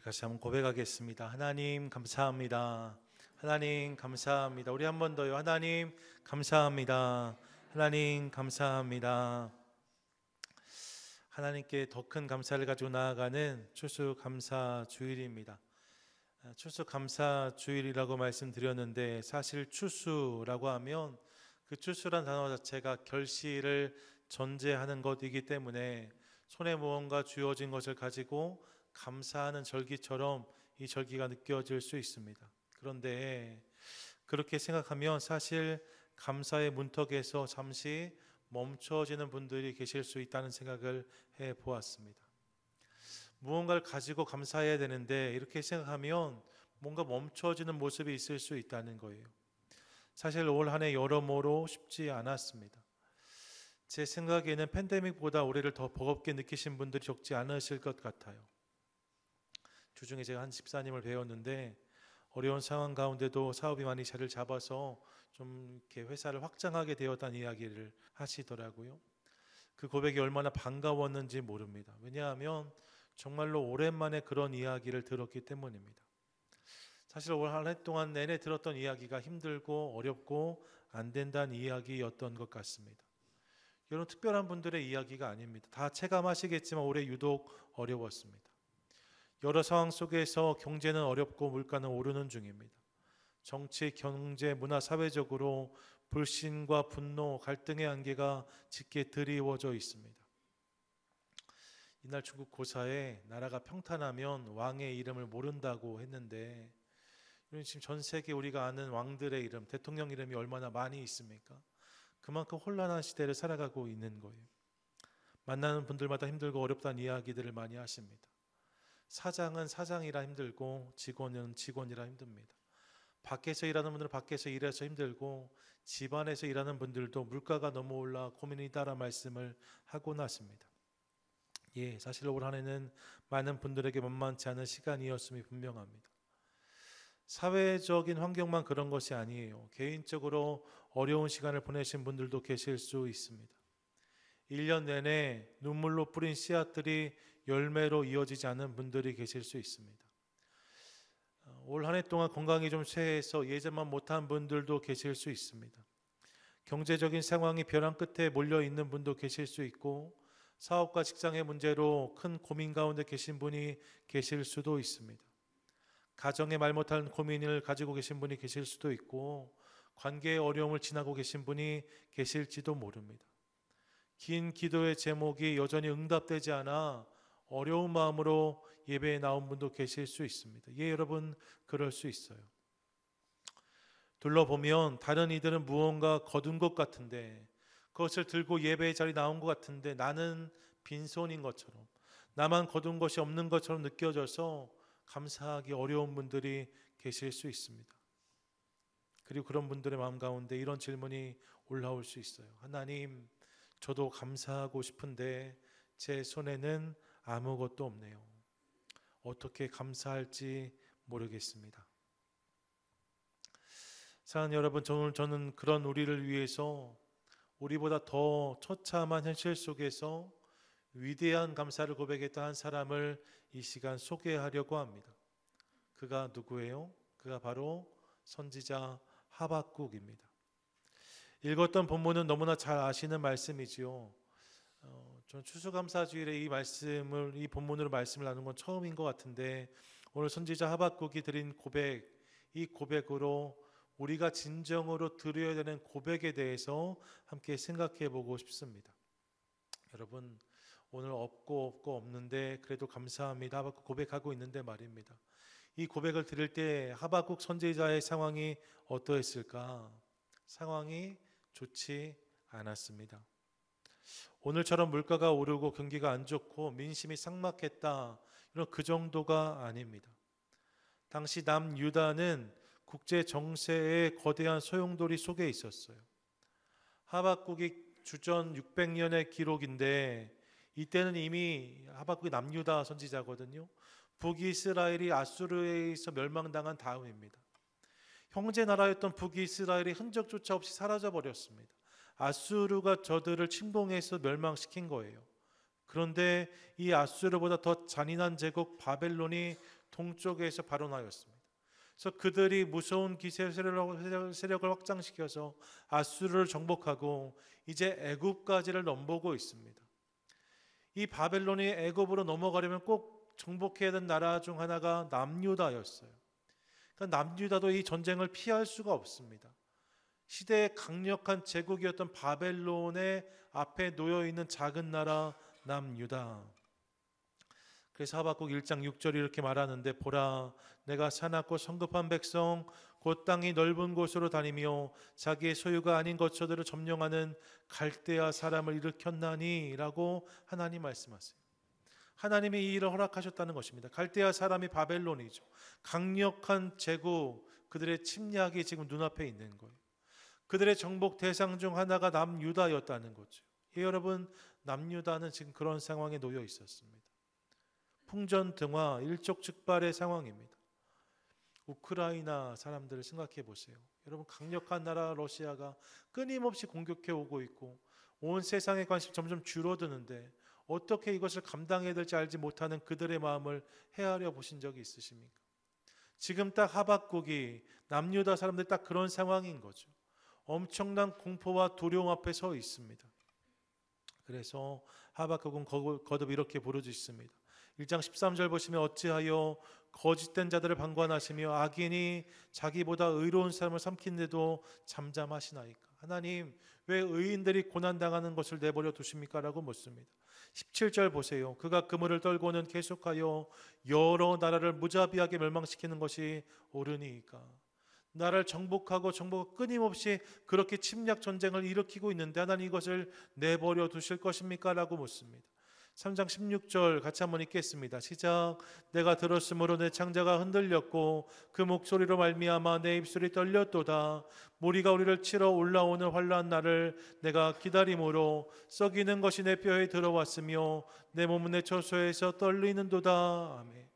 같이 한번 고백하겠습니다. 하나님 감사합니다. 하나님 감사합니다. 우리 한 번 더요. 하나님 감사합니다. 하나님 감사합니다. 하나님께 더 큰 감사를 가지고 나아가는 추수감사 주일입니다. 추수감사 주일이라고 말씀드렸는데, 사실 추수라고 하면 그 추수란 단어 자체가 결실을 전제하는 것이기 때문에 손에 무언가 쥐어진 것을 가지고 감사하는 절기처럼 이 절기가 느껴질 수 있습니다. 그런데 그렇게 생각하면 사실 감사의 문턱에서 잠시 멈춰지는 분들이 계실 수 있다는 생각을 해 보았습니다. 무언가를 가지고 감사해야 되는데 이렇게 생각하면 뭔가 멈춰지는 모습이 있을 수 있다는 거예요. 사실 올 한 해 여러모로 쉽지 않았습니다. 제 생각에는 팬데믹보다 올해를 더 버겁게 느끼신 분들이 적지 않으실 것 같아요. 주중에 제가 한 집사님을 배웠는데 어려운 상황 가운데도 사업이 많이 자리를 잡아서 좀 이렇게 회사를 확장하게 되었다는 이야기를 하시더라고요. 그 고백이 얼마나 반가웠는지 모릅니다. 왜냐하면 정말로 오랜만에 그런 이야기를 들었기 때문입니다. 사실 올 한 해 동안 내내 들었던 이야기가 힘들고 어렵고 안 된다는 이야기였던 것 같습니다. 이런 특별한 분들의 이야기가 아닙니다. 다 체감하시겠지만 올해 유독 어려웠습니다. 여러 상황 속에서 경제는 어렵고 물가는 오르는 중입니다. 정치, 경제, 문화, 사회적으로 불신과 분노, 갈등의 안개가 짙게 드리워져 있습니다. 이날 중국 고사에 나라가 평탄하면 왕의 이름을 모른다고 했는데, 지금 전 세계 우리가 아는 왕들의 이름, 대통령 이름이 얼마나 많이 있습니까? 그만큼 혼란한 시대를 살아가고 있는 거예요. 만나는 분들마다 힘들고 어렵다는 이야기들을 많이 하십니다. 사장은 사장이라 힘들고 직원은 직원이라 힘듭니다. 밖에서 일하는 분들은 밖에서 일해서 힘들고 집안에서 일하는 분들도 물가가 너무 올라 고민이다라는 말씀을 하고 나십니다. 사실 올 한 해는 많은 분들에게 만만치 않은 시간이었음이 분명합니다. 사회적인 환경만 그런 것이 아니에요. 개인적으로 어려운 시간을 보내신 분들도 계실 수 있습니다. 1년 내내 눈물로 뿌린 씨앗들이 열매로 이어지지 않은 분들이 계실 수 있습니다. 올 한 해 동안 건강이 좀 쇠해서 예전만 못한 분들도 계실 수 있습니다. 경제적인 상황이 벼랑 끝에 몰려 있는 분도 계실 수 있고, 사업과 직장의 문제로 큰 고민 가운데 계신 분이 계실 수도 있습니다. 가정에 말 못할 고민을 가지고 계신 분이 계실 수도 있고, 관계의 어려움을 지나고 계신 분이 계실지도 모릅니다. 긴 기도의 제목이 여전히 응답되지 않아 어려운 마음으로 예배에 나온 분도 계실 수 있습니다. 여러분, 그럴 수 있어요. 둘러보면 다른 이들은 무언가 거둔 것 같은데, 그것을 들고 예배의 자리에 나온 것 같은데 나는 빈손인 것처럼, 나만 거둔 것이 없는 것처럼 느껴져서 감사하기 어려운 분들이 계실 수 있습니다. 그리고 그런 분들의 마음 가운데 이런 질문이 올라올 수 있어요. 하나님, 저도 감사하고 싶은데 제 손에는 아무것도 없네요. 어떻게 감사할지 모르겠습니다. 사랑하는 여러분, 저는 그런 우리를 위해서 우리보다 더 처참한 현실 속에서 위대한 감사를 고백했던 한 사람을 이 시간 소개하려고 합니다. 그가 누구예요? 그가 바로 선지자 하박국입니다. 읽었던 본문은 너무나 잘 아시는 말씀이지요. 저는 추수감사주일에 이 본문으로 말씀을 나눈 건 처음인 것 같은데, 오늘 선지자 하박국이 드린 고백, 이 고백으로 우리가 진정으로 드려야 되는 고백에 대해서 함께 생각해 보고 싶습니다. 여러분, 오늘 없고 없는데 그래도 감사합니다 하박국 고백하고 있는데 말입니다. 이 고백을 드릴 때 하박국 선지자의 상황이 어떠했을까? 상황이 좋지 않았습니다. 오늘처럼 물가가 오르고 경기가 안 좋고 민심이 삭막했다, 이런 그 정도가 아닙니다. 당시 남유다는 국제 정세의 거대한 소용돌이 속에 있었어요. 하박국이 주전 600년의 기록인데, 이때는 이미 하박국이 남유다 선지자거든요. 북이스라엘이 아수르에 의해서 멸망당한 다음입니다. 형제 나라였던 북이스라엘이 흔적조차 없이 사라져 버렸습니다. 아수르가 저들을 침공해서 멸망시킨 거예요. 그런데 이 아수르보다 더 잔인한 제국 바벨론이 동쪽에서 발원하였습니다. 그래서 그들이 무서운 기세 세력을 확장시켜서 아수르를 정복하고 이제 애굽까지를 넘보고 있습니다. 이 바벨론이 애굽으로 넘어가려면 꼭 정복해야 되는 나라 중 하나가 남유다였어요. 그러니까 남유다도 이 전쟁을 피할 수가 없습니다. 시대의 강력한 제국이었던 바벨론의 앞에 놓여 있는 작은 나라 남유다. 그래서 하박국 1장 6절이 이렇게 말하는데, 보라, 내가 사납고 성급한 백성 곧 땅이 넓은 곳으로 다니며 자기의 소유가 아닌 거처들을 점령하는 갈대아 사람을 일으켰나니 라고 하나님 말씀하세요. 하나님이 이 일을 허락하셨다는 것입니다. 갈대아 사람이 바벨론이죠. 강력한 제국, 그들의 침략이 지금 눈앞에 있는 거예요. 그들의 정복 대상 중 하나가 남유다였다는 거죠. 여러분, 남유다는 지금 그런 상황에 놓여 있었습니다. 풍전등화, 일촉즉발의 상황입니다. 우크라이나 사람들을 생각해 보세요. 여러분, 강력한 나라 러시아가 끊임없이 공격해 오고 있고 온 세상의 관심이 점점 줄어드는데 어떻게 이것을 감당해야 될지 알지 못하는 그들의 마음을 헤아려 보신 적이 있으십니까? 지금 딱 하박국이 남유다 사람들 딱 그런 상황인 거죠. 엄청난 공포와 두려움 앞에 서 있습니다. 그래서 하박국은 거듭 이렇게 부르짖습니다. 1장 13절 보시면, 어찌하여 거짓된 자들을 방관하시며 악인이 자기보다 의로운 사람을 삼킨데도 잠잠하시나이까. 하나님, 왜 의인들이 고난당하는 것을 내버려 두십니까? 라고 묻습니다. 17절 보세요. 그가 그물을 떨고는 계속하여 여러 나라를 무자비하게 멸망시키는 것이 옳으니까. 나라를 정복하고 끊임없이 그렇게 침략 전쟁을 일으키고 있는데 하나님 이것을 내버려 두실 것입니까? 라고 묻습니다. 3장 16절 같이 한번 읽겠습니다. 시작. 내가 들었으므로 내 창자가 흔들렸고 그 목소리로 말미암아 내 입술이 떨렸도다. 무리가 우리를 치러 올라오는 환난 날을 내가 기다림으로 썩이는 것이 내 뼈에 들어왔으며 내 몸은 내 처소에서 떨리는도다. 아멘.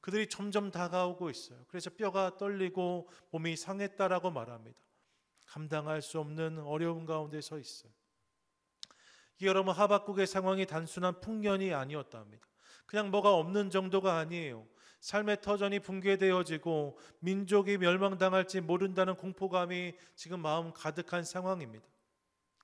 그들이 점점 다가오고 있어요. 그래서 뼈가 떨리고 몸이 상했다라고 말합니다. 감당할 수 없는 어려움 가운데 서 있어요. 여러분, 하박국의 상황이 단순한 풍년이 아니었답니다. 그냥 뭐가 없는 정도가 아니에요. 삶의 터전이 붕괴되어지고 민족이 멸망당할지 모른다는 공포감이 지금 마음 가득한 상황입니다.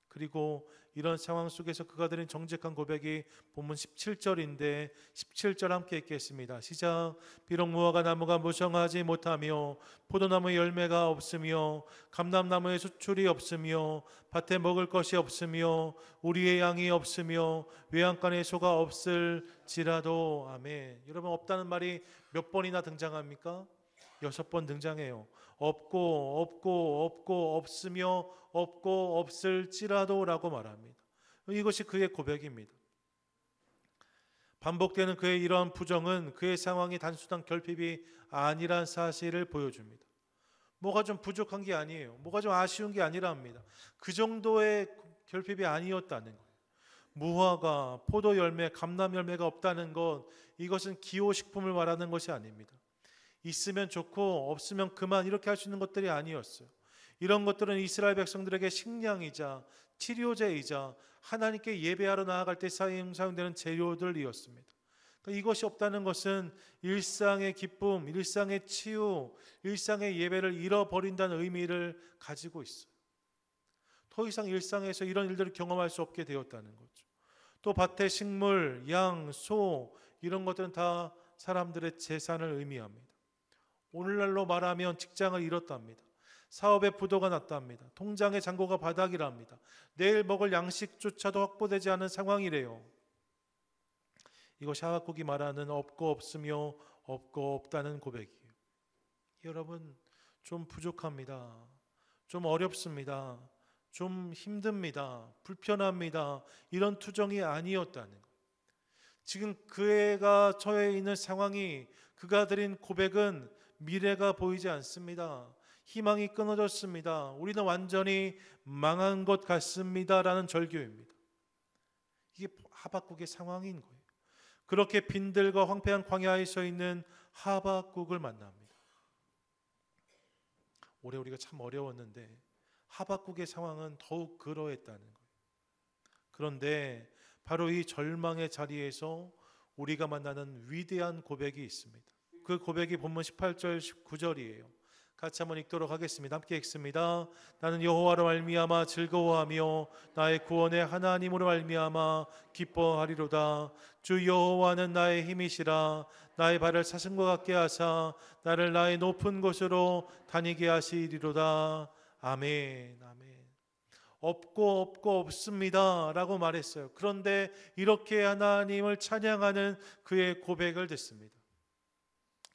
그리고 이런 상황 속에서 그가 드린 정직한 고백이 본문 17절인데 17절 함께 읽겠습니다. 시작. 비록 무화과 나무가 무성하지 못하며 포도나무 열매가 없으며 감람나무에 수출이 없으며 밭에 먹을 것이 없으며 우리의 양이 없으며 외양간에 소가 없을지라도. 아멘. 여러분, 없다는 말이 몇 번이나 등장합니까? 6번 등장해요. 없고 없으며 없고 없을지라도 라고 말합니다. 이것이 그의 고백입니다. 반복되는 그의 이러한 부정은 그의 상황이 단순한 결핍이 아니란 사실을 보여줍니다. 뭐가 좀 부족한 게 아니에요. 뭐가 좀 아쉬운 게 아니라 합니다. 그 정도의 결핍이 아니었다는 거예요. 무화과, 포도 열매, 감람 열매가 없다는 것, 이것은 기호식품을 말하는 것이 아닙니다. 있으면 좋고 없으면 그만 이렇게 할 수 있는 것들이 아니었어요. 이런 것들은 이스라엘 백성들에게 식량이자 치료제이자 하나님께 예배하러 나아갈 때 사용되는 재료들이었습니다. 그러니까 이것이 없다는 것은 일상의 기쁨, 일상의 치유, 일상의 예배를 잃어버린다는 의미를 가지고 있어요. 더 이상 일상에서 이런 일들을 경험할 수 없게 되었다는 거죠. 또 밭의 식물, 양, 소 이런 것들은 다 사람들의 재산을 의미합니다. 오늘날로 말하면 직장을 잃었답니다. 사업에 부도가 났답니다. 통장의 잔고가 바닥이랍니다. 내일 먹을 양식조차도 확보되지 않은 상황이래요. 이것이 하박국이 말하는 없고 없으며 없고 없다는 고백이에요. 여러분, 좀 부족합니다. 좀 어렵습니다. 좀 힘듭니다. 불편합니다. 이런 투정이 아니었다는 것. 지금 그가 처해 있는 상황이, 그가 드린 고백은 미래가 보이지 않습니다. 희망이 끊어졌습니다. 우리는 완전히 망한 것 같습니다. 라는 절규입니다. 이게 하박국의 상황인 거예요. 그렇게 빈들과 황폐한 광야에 서 있는 하박국을 만납니다. 올해 우리가 참 어려웠는데 하박국의 상황은 더욱 그러했다는 거예요. 그런데 바로 이 절망의 자리에서 우리가 만나는 위대한 고백이 있습니다. 그 고백이 본문 18절 19절이에요. 같이 한번 읽도록 하겠습니다. 함께 읽습니다. 나는 여호와로 말미암아 즐거워하며 나의 구원의 하나님으로 말미암아 기뻐하리로다. 주 여호와는 나의 힘이시라. 나의 발을 사슴과 같게 하사 나를 나의 높은 곳으로 다니게 하시리로다. 아멘. 아멘. 없고 없습니다 라고 말했어요. 그런데 이렇게 하나님을 찬양하는 그의 고백을 듣습니다.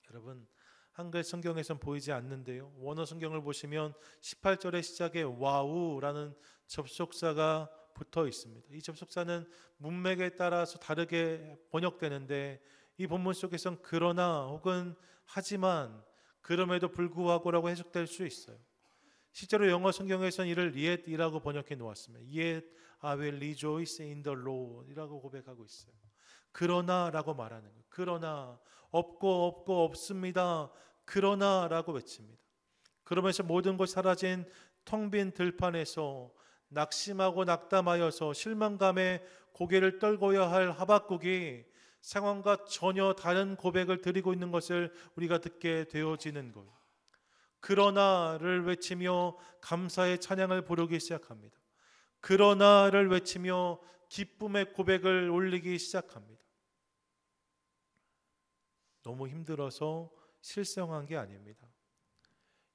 여러분, 한글 성경에선 보이지 않는데요, 원어 성경을 보시면 18절의 시작에 와우라는 접속사가 붙어 있습니다. 이 접속사는 문맥에 따라서 다르게 번역되는데 이 본문 속에선 그러나 혹은 하지만 그럼에도 불구하고라고 해석될 수 있어요. 실제로 영어 성경에서는 이를 yet이라고 번역해 놓았습니다. Yet I will rejoice in the Lord 이라고 고백하고 있어요. 그러나라고 말하는 거예요. 그러나 없고 없습니다. 그러나라고 외칩니다. 그러면서 모든 것 사라진 텅 빈 들판에서 낙심하고 낙담하여서 실망감에 고개를 떨궈야 할 하박국이 상황과 전혀 다른 고백을 드리고 있는 것을 우리가 듣게 되어지는 거예요. 그러나를 외치며 감사의 찬양을 부르기 시작합니다. 그러나를 외치며 기쁨의 고백을 올리기 시작합니다. 너무 힘들어서 실성한 게 아닙니다.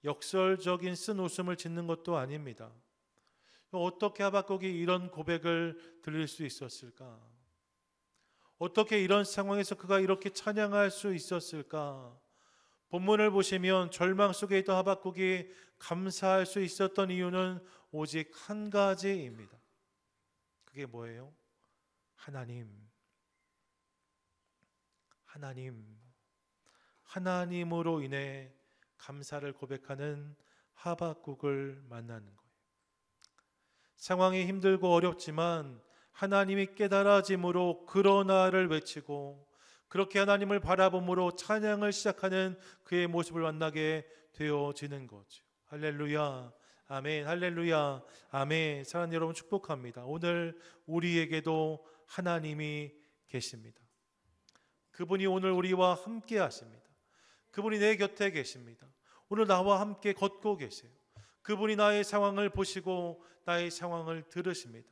역설적인 쓴 웃음을 짓는 것도 아닙니다. 어떻게 하박국이 이런 고백을 드릴 수 있었을까? 어떻게 이런 상황에서 그가 이렇게 찬양할 수 있었을까? 본문을 보시면 절망 속에 있던 하박국이 감사할 수 있었던 이유는 오직 한 가지입니다. 그게 뭐예요? 하나님으로 인해 감사를 고백하는 하박국을 만나는 거예요. 상황이 힘들고 어렵지만 하나님이 깨달아짐으로 그러나를 외치고 그렇게 하나님을 바라봄으로 찬양을 시작하는 그의 모습을 만나게 되어지는 거죠. 할렐루야, 아멘, 할렐루야, 아멘. 사랑하는 여러분, 축복합니다. 오늘 우리에게도 하나님이 계십니다. 그분이 오늘 우리와 함께 하십니다. 그분이 내 곁에 계십니다. 오늘 나와 함께 걷고 계세요. 그분이 나의 상황을 보시고 나의 상황을 들으십니다.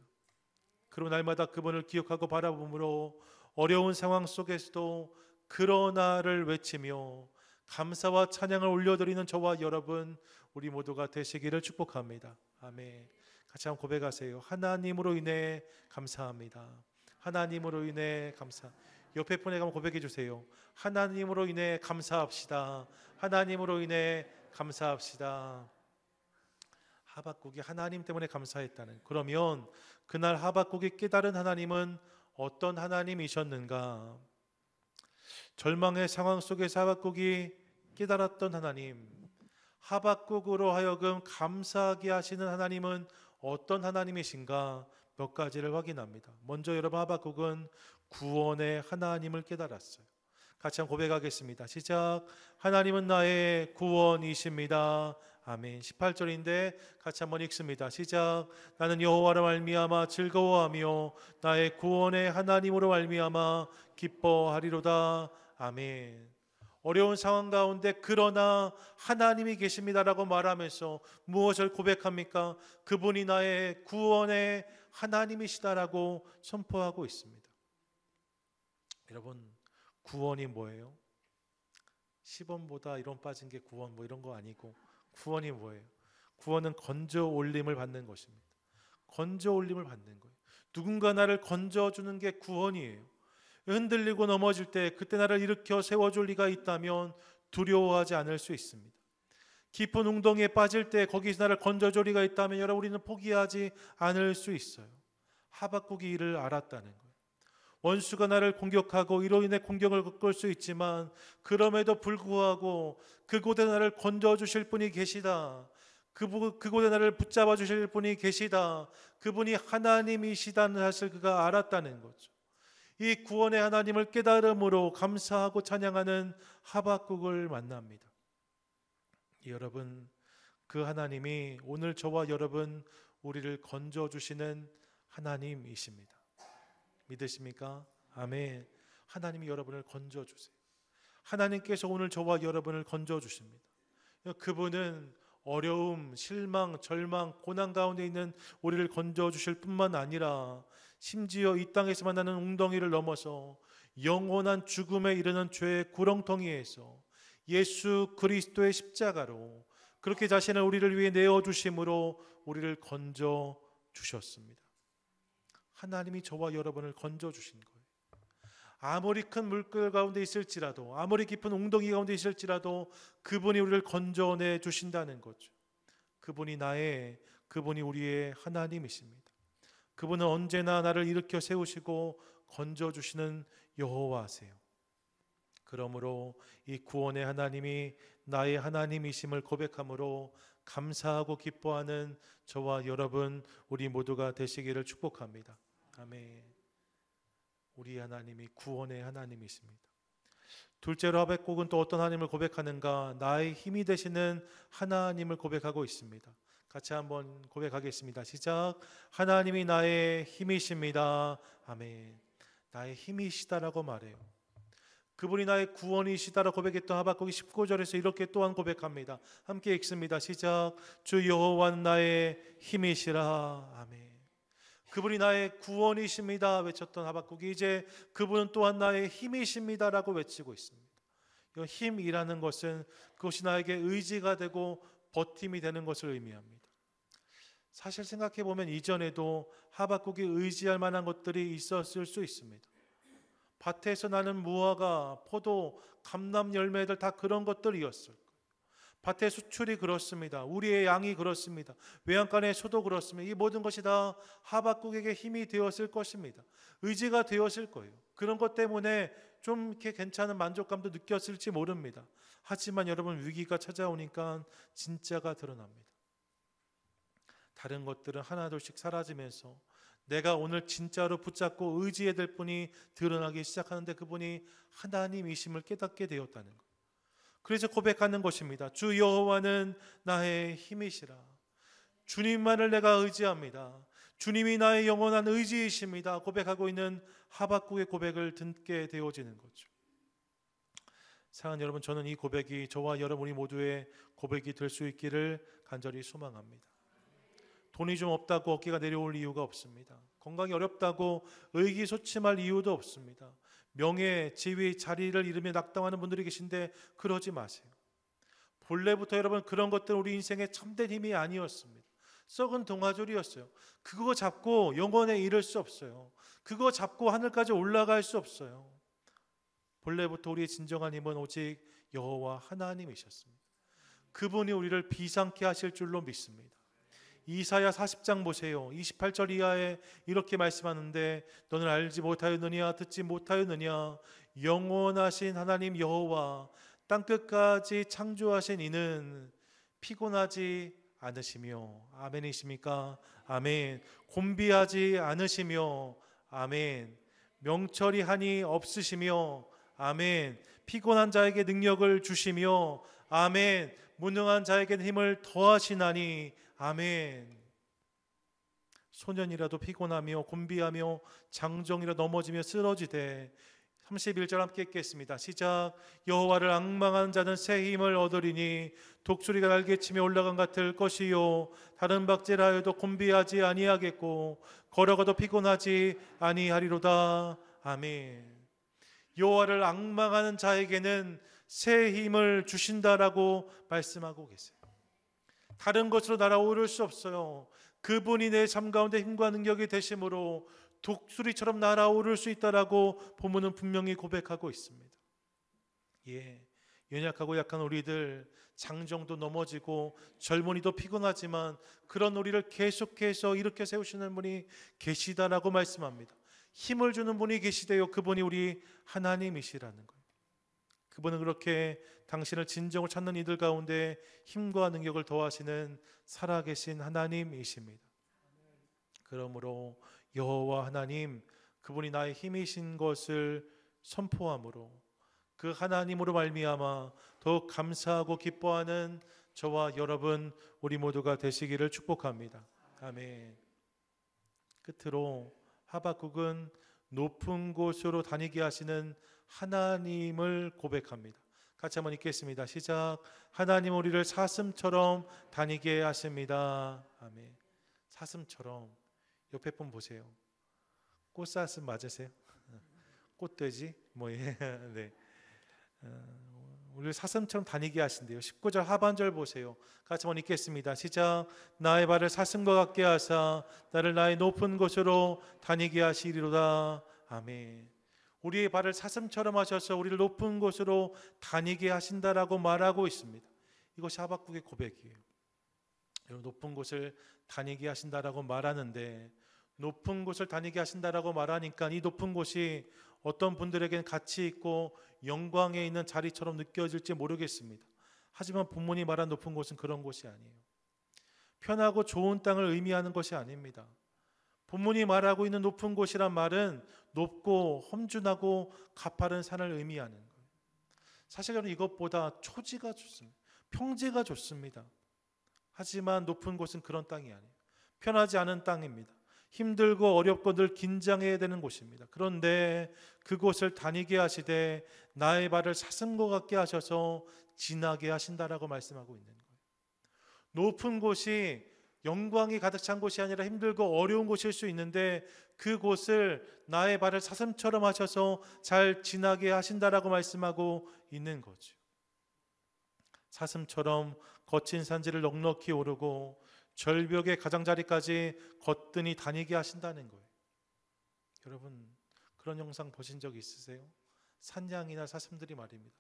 그리고 날마다 그분을 기억하고 바라봄으로 어려운 상황 속에서도 그러나를 외치며 감사와 찬양을 올려드리는 저와 여러분, 우리 모두가 되시기를 축복합니다. 아멘. 같이 한번 고백하세요. 하나님으로 인해 감사합니다. 하나님으로 인해 감사. 옆에 분에게 한번 고백해 주세요. 하나님으로 인해 감사합시다. 하나님으로 인해 감사합시다. 하박국이 하나님 때문에 감사했다는, 그러면 그날 하박국이 깨달은 하나님은 어떤 하나님이셨는가? 절망의 상황 속에서 하박국이 깨달았던 하나님, 하박국으로 하여금 감사하게 하시는 하나님은 어떤 하나님이신가? 몇 가지를 확인합니다. 먼저 여러분, 하박국은 구원의 하나님을 깨달았어요. 같이 한번 고백하겠습니다. 시작. 하나님은 나의 구원이십니다. 아멘. 18절인데 같이 한번 읽습니다. 시작. 나는 여호와로 말미암아 즐거워하며 나의 구원의 하나님으로 말미암아 기뻐하리로다. 아멘. 어려운 상황 가운데 그러나 하나님이 계십니다라고 말하면서 무엇을 고백합니까? 그분이 나의 구원의 하나님이시다라고 선포하고 있습니다. 여러분, 구원이 뭐예요? 10원보다 1원 빠진 게 구원 뭐 이런 거 아니고, 구원이 뭐예요? 구원은 건져 올림을 받는 것입니다. 건져 올림을 받는 거예요. 누군가 나를 건져주는 게 구원이에요. 흔들리고 넘어질 때 그때 나를 일으켜 세워줄 리가 있다면 두려워하지 않을 수 있습니다. 깊은 웅덩이에 빠질 때 거기서 나를 건져줄 리가 있다면 여러분, 우리는 포기하지 않을 수 있어요. 하박국이 이를 알았다는 거예요. 원수가 나를 공격하고 이로 인해 공격을 겪을 수 있지만 그럼에도 불구하고 그곳에 나를 건져주실 분이 계시다. 그곳에 나를 붙잡아 주실 분이 계시다. 그분이 하나님이시다는 사실을 그가 알았다는 거죠. 이 구원의 하나님을 깨달음으로 감사하고 찬양하는 하박국을 만납니다. 여러분, 그 하나님이 오늘 저와 여러분 우리를 건져주시는 하나님이십니다. 믿으십니까? 아멘. 하나님이 여러분을 건져주세요. 하나님께서 오늘 저와 여러분을 건져주십니다. 그분은 어려움, 실망, 절망, 고난 가운데 있는 우리를 건져주실 뿐만 아니라 심지어 이 땅에서 만나는 웅덩이를 넘어서 영원한 죽음에 이르는 죄의 구렁텅이에서 예수 그리스도의 십자가로 그렇게 자신을 우리를 위해 내어주심으로 우리를 건져주셨습니다. 하나님이 저와 여러분을 건져주신 거예요. 아무리 큰 물결 가운데 있을지라도, 아무리 깊은 웅덩이 가운데 있을지라도 그분이 우리를 건져내 주신다는 거죠. 그분이 우리의 하나님이십니다. 그분은 언제나 나를 일으켜 세우시고 건져주시는 여호와세요. 그러므로 이 구원의 하나님이 나의 하나님이심을 고백함으로 감사하고 기뻐하는 저와 여러분 우리 모두가 되시기를 축복합니다. 아멘. 우리 하나님이 구원의 하나님이십니다. 둘째로 하박국은 또 어떤 하나님을 고백하는가? 나의 힘이 되시는 하나님을 고백하고 있습니다. 같이 한번 고백하겠습니다. 시작. 하나님이 나의 힘이십니다. 아멘. 나의 힘이시다라고 말해요. 그분이 나의 구원이시다라고 고백했던 하박국이 19절에서 이렇게 또한 고백합니다. 함께 읽습니다. 시작. 주 여호와는 나의 힘이시라. 아멘. 그분이 나의 구원이십니다 외쳤던 하박국이 이제 그분은 또한 나의 힘이십니다라고 외치고 있습니다. 이 힘이라는 것은 그것이 나에게 의지가 되고 버팀이 되는 것을 의미합니다. 사실 생각해 보면 이전에도 하박국이 의지할 만한 것들이 있었을 수 있습니다. 밭에서 나는 무화과, 포도, 감람 열매들 다 그런 것들이었을 거예요. 밭의 수출이 그렇습니다. 우리의 양이 그렇습니다. 외양간의 소도 그렇습니다. 이 모든 것이 다 하박국에게 힘이 되었을 것입니다. 의지가 되었을 거예요. 그런 것 때문에 좀 이렇게 괜찮은 만족감도 느꼈을지 모릅니다. 하지만 여러분 위기가 찾아오니까 진짜가 드러납니다. 다른 것들은 하나둘씩 사라지면서 내가 오늘 진짜로 붙잡고 의지해야 될 분이 드러나기 시작하는데 그분이 하나님이심을 깨닫게 되었다는 것. 그래서 고백하는 것입니다. 주 여호와는 나의 힘이시라. 주님만을 내가 의지합니다. 주님이 나의 영원한 의지이십니다. 고백하고 있는 하박국의 고백을 듣게 되어지는 거죠. 사랑하는 여러분, 저는 이 고백이 저와 여러분이 모두의 고백이 될 수 있기를 간절히 소망합니다. 돈이 좀 없다고 어깨가 내려올 이유가 없습니다. 건강이 어렵다고 의기소침할 이유도 없습니다. 명예, 지위, 자리를 잃으며 낙담하는 분들이 계신데 그러지 마세요. 본래부터 여러분 그런 것들은 우리 인생의 참된 힘이 아니었습니다. 썩은 동아줄이었어요. 그거 잡고 영원에 이를 수 없어요. 그거 잡고 하늘까지 올라갈 수 없어요. 본래부터 우리의 진정한 힘은 오직 여호와 하나님이셨습니다. 그분이 우리를 비상케 하실 줄로 믿습니다. 이사야 40장 보세요. 28절 이하에 이렇게 말씀하는데 너는 알지 못하였느냐 듣지 못하였느냐 영원하신 하나님 여호와 땅끝까지 창조하신 이는 피곤하지 않으시며 아멘이십니까? 아멘. 곤비하지 않으시며 아멘. 명철이 한이 없으시며 아멘. 피곤한 자에게 능력을 주시며 아멘. 무능한 자에게 힘을 더하시나니 아멘. 소년이라도 피곤하며 곤비하며 장정이라 넘어지며 쓰러지되 31절 함께 읽겠습니다. 시작. 여호와를 앙망하는 자는 새 힘을 얻으리니 독수리가 날개치며 올라간 같을 것이요 다른 박제라여도 곤비하지 아니하겠고 걸어가도 피곤하지 아니하리로다. 아멘. 여호와를 앙망하는 자에게는 새 힘을 주신다라고 말씀하고 계세요. 다른 것으로 날아오를 수 없어요. 그분이 내 삶 가운데 힘과 능력이 되심으로 독수리처럼 날아오를 수 있다라고 본문은 분명히 고백하고 있습니다. 예, 연약하고 약한 우리들, 장정도 넘어지고 젊은이도 피곤하지만 그런 우리를 계속해서 일으켜 세우시는 분이 계시다라고 말씀합니다. 힘을 주는 분이 계시대요. 그분이 우리 하나님이시라는 거예요. 그분은 그렇게 당신을 진정을 찾는 이들 가운데 힘과 능력을 더하시는 살아계신 하나님이십니다. 그러므로 여호와 하나님, 그분이 나의 힘이신 것을 선포함으로 그 하나님으로 말미암아 더욱 감사하고 기뻐하는 저와 여러분 우리 모두가 되시기를 축복합니다. 아멘. 끝으로 하박국은 높은 곳으로 다니게 하시는 하나님을 고백합니다. 같이 한번 읽겠습니다. 시작. 하나님 우리를 사슴처럼 다니게 하십니다. 아멘. 사슴처럼. 옆에 분 보세요. 꽃사슴 맞으세요? 꽃돼지? 뭐예? 네. 우리를 사슴처럼 다니게 하신대요. 19절 하반절 보세요. 같이 한번 읽겠습니다. 시작. 나의 발을 사슴과 같게 하사 나를 나의 높은 곳으로 다니게 하시리로다. 아멘. 우리의 발을 사슴처럼 하셔서 우리를 높은 곳으로 다니게 하신다라고 말하고 있습니다. 이것이 하박국의 고백이에요. 높은 곳을 다니게 하신다라고 말하는데, 높은 곳을 다니게 하신다라고 말하니까 이 높은 곳이 어떤 분들에게는 가치 있고 영광에 있는 자리처럼 느껴질지 모르겠습니다. 하지만 본문이 말한 높은 곳은 그런 곳이 아니에요. 편하고 좋은 땅을 의미하는 것이 아닙니다. 본문이 말하고 있는 높은 곳이란 말은 높고 험준하고 가파른 산을 의미하는 거예요. 사실 저는 이것보다 초지가 좋습니다. 평지가 좋습니다. 하지만 높은 곳은 그런 땅이 아니에요. 편하지 않은 땅입니다. 힘들고 어렵고 늘 긴장해야 되는 곳입니다. 그런데 그곳을 다니게 하시되 나의 발을 사슴과 같게 하셔서 지나게 하신다라고 말씀하고 있는 거예요. 높은 곳이 영광이 가득 찬 곳이 아니라 힘들고 어려운 곳일 수 있는데 그곳을 나의 발을 사슴처럼 하셔서 잘 지나게 하신다라고 말씀하고 있는 거죠. 사슴처럼 거친 산지를 넉넉히 오르고 절벽의 가장자리까지 거뜬히 다니게 하신다는 거예요. 여러분 그런 영상 보신 적 있으세요? 산양이나 사슴들이 말입니다.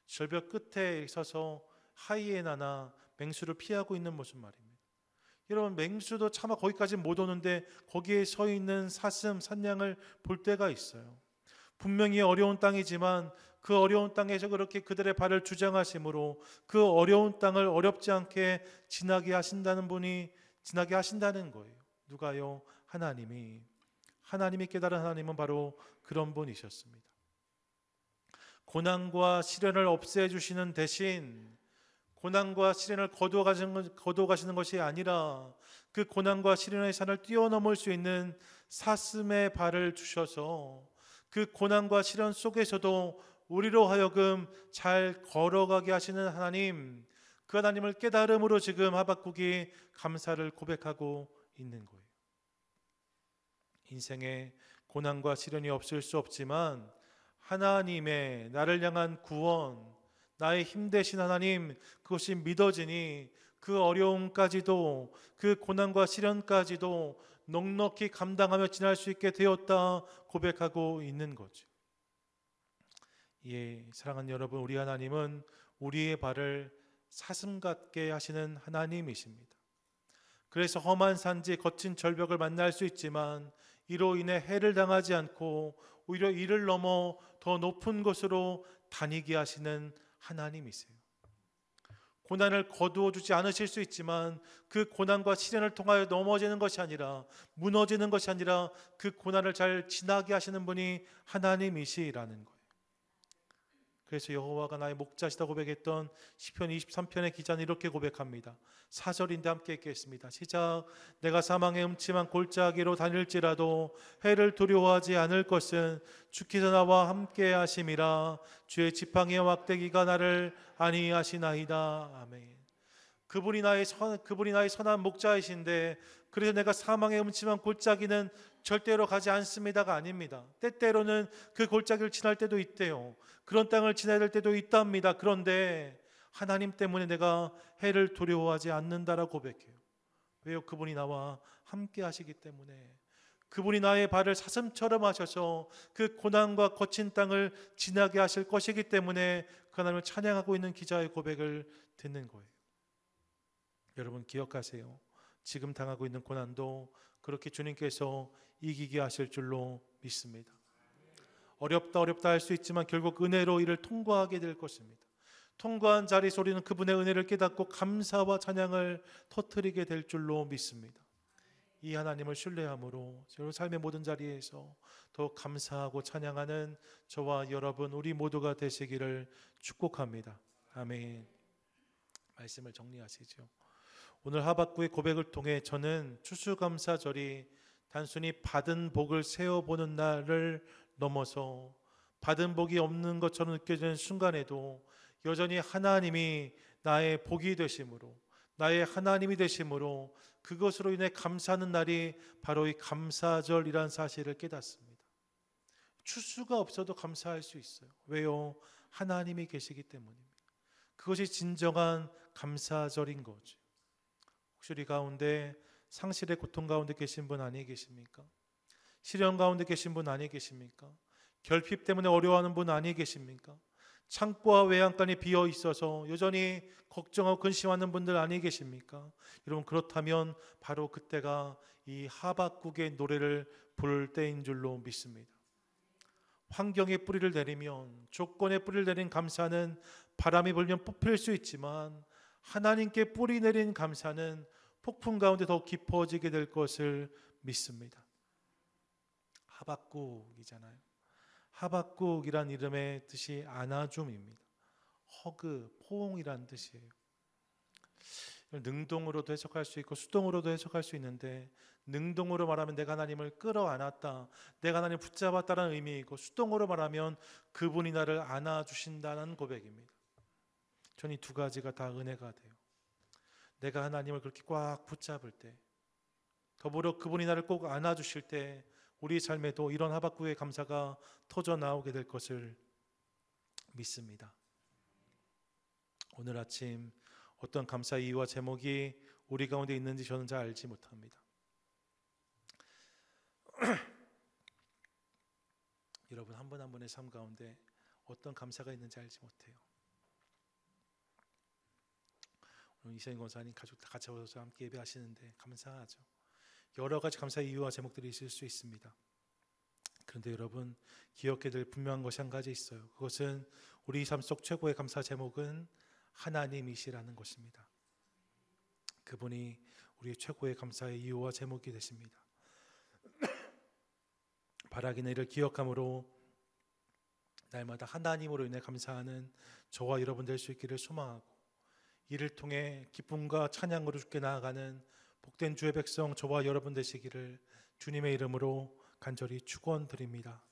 절벽 끝에 서서 하이에나나 맹수를 피하고 있는 모습 말입니다. 여러분 맹수도 차마 거기까지 못 오는데 거기에 서 있는 사슴, 산양을 볼 때가 있어요. 분명히 어려운 땅이지만 그 어려운 땅에서 그렇게 그들의 발을 주장하심으로 그 어려운 땅을 어렵지 않게 지나게 하신다는 분이 지나게 하신다는 거예요. 누가요? 하나님이. 하나님이 깨달은 하나님은 바로 그런 분이셨습니다. 고난과 시련을 없애주시는 대신 고난과 시련을 거두어 가시는 것이 아니라 그 고난과 시련의 산을 뛰어넘을 수 있는 사슴의 발을 주셔서 그 고난과 시련 속에서도 우리로 하여금 잘 걸어가게 하시는 하나님, 그 하나님을 깨달음으로 지금 하박국이 감사를 고백하고 있는 거예요. 인생에 고난과 시련이 없을 수 없지만 하나님의 나를 향한 구원, 나의 힘 되신 하나님, 그것이 믿어지니 그 어려움까지도 그 고난과 시련까지도 넉넉히 감당하며 지날 수 있게 되었다 고백하고 있는 거죠. 예, 사랑하는 여러분, 우리 하나님은 우리의 발을 사슴 같게 하시는 하나님이십니다. 그래서 험한 산지 거친 절벽을 만날 수 있지만 이로 인해 해를 당하지 않고 오히려 이를 넘어 더 높은 곳으로 다니게 하시는 하나님이세요. 고난을 거두어 주지 않으실 수 있지만 그 고난과 시련을 통하여 넘어지는 것이 아니라 무너지는 것이 아니라 그 고난을 잘 지나게 하시는 분이 하나님이시라는 거예요. 그래서 여호와가 나의 목자시다 고백했던 시편 23편의 기자는 이렇게 고백합니다. 4절인데 함께 읽겠습니다. 시작. 내가 사망의 음침한 골짜기로 다닐지라도 해를 두려워하지 않을 것은 주께서 나와 함께 하심이라. 주의 지팡이와 막대기가 나를 안위하시나이다. 아멘. 그분이 나의 선한 목자이신데 그래서 내가 사망의 음침한 골짜기는 절대로 가지 않습니다가 아닙니다. 때때로는 그 골짜기를 지날 때도 있대요. 그런 땅을 지나야 될 때도 있답니다. 그런데 하나님 때문에 내가 해를 두려워하지 않는다라고 고백해요. 왜요? 그분이 나와 함께 하시기 때문에. 그분이 나의 발을 사슴처럼 하셔서 그 고난과 거친 땅을 지나게 하실 것이기 때문에 그 하나님을 찬양하고 있는 기자의 고백을 듣는 거예요. 여러분 기억하세요. 지금 당하고 있는 고난도 그렇게 주님께서 이기게 하실 줄로 믿습니다. 어렵다 할 수 있지만 결국 은혜로 이를 통과하게 될 것입니다. 통과한 자리 소리는 그분의 은혜를 깨닫고 감사와 찬양을 터뜨리게 될 줄로 믿습니다. 이 하나님을 신뢰함으로 여러분 삶의 모든 자리에서 더 감사하고 찬양하는 저와 여러분 우리 모두가 되시기를 축복합니다. 아멘. 말씀을 정리하시죠. 오늘 하박국의 고백을 통해 저는 추수감사절이 단순히 받은 복을 세어보는 날을 넘어서 받은 복이 없는 것처럼 느껴지는 순간에도 여전히 하나님이 나의 복이 되심으로, 나의 하나님이 되심으로 그것으로 인해 감사하는 날이 바로 이 감사절이라는 사실을 깨닫습니다. 추수가 없어도 감사할 수 있어요. 왜요? 하나님이 계시기 때문입니다. 그것이 진정한 감사절인 거죠. 혹시 우리 가운데 상실의 고통 가운데 계신 분 아니 계십니까? 시련 가운데 계신 분 아니 계십니까? 결핍 때문에 어려워하는 분 아니 계십니까? 창고와 외양간이 비어 있어서 여전히 걱정하고 근심하는 분들 아니 계십니까? 여러분, 그렇다면 바로 그때가 이 하박국의 노래를 부를 때인 줄로 믿습니다. 환경에 뿌리를 내리면, 조건에 뿌리를 내린 감사는 바람이 불면 뽑힐 수 있지만 하나님께 뿌리 내린 감사는 폭풍 가운데 더 깊어지게 될 것을 믿습니다. 하박국이잖아요. 하박국이란 이름의 뜻이 안아줌입니다. 허그, 포옹이란 뜻이에요. 능동으로도 해석할 수 있고 수동으로도 해석할 수 있는데, 능동으로 말하면 내가 하나님을 끌어안았다, 내가 하나님을 붙잡았다는 의미이고, 수동으로 말하면 그분이 나를 안아주신다는 고백입니다. 저는 이 두 가지가 다 은혜가 돼요. 내가 하나님을 그렇게 꽉 붙잡을 때, 더불어 그분이 나를 꼭 안아주실 때 우리 삶에도 이런 하박국의 감사가 터져 나오게 될 것을 믿습니다. 오늘 아침 어떤 감사 이유와 제목이 우리 가운데 있는지 저는 잘 알지 못합니다. 여러분, 한 분 한 분의 삶 가운데 어떤 감사가 있는지 알지 못해요. 오늘 이세인 권사님 가족 다 같이 와서 함께 예배하시는데 감사하죠. 여러 가지 감사 이유와 제목들이 있을 수 있습니다. 그런데 여러분, 기억해야 될 분명한 것이 한 가지 있어요. 그것은 우리 삶 속 최고의 감사 제목은 하나님이시라는 것입니다. 그분이 우리 최고의 감사의 이유와 제목이 되십니다. 바라기는 이를 기억함으로 날마다 하나님으로 인해 감사하는 저와 여러분 될 수 있기를 소망하고, 이를 통해 기쁨과 찬양으로 주께 나아가는 복된 주의 백성 저와 여러분 되시기를 주님의 이름으로 간절히 축원드립니다.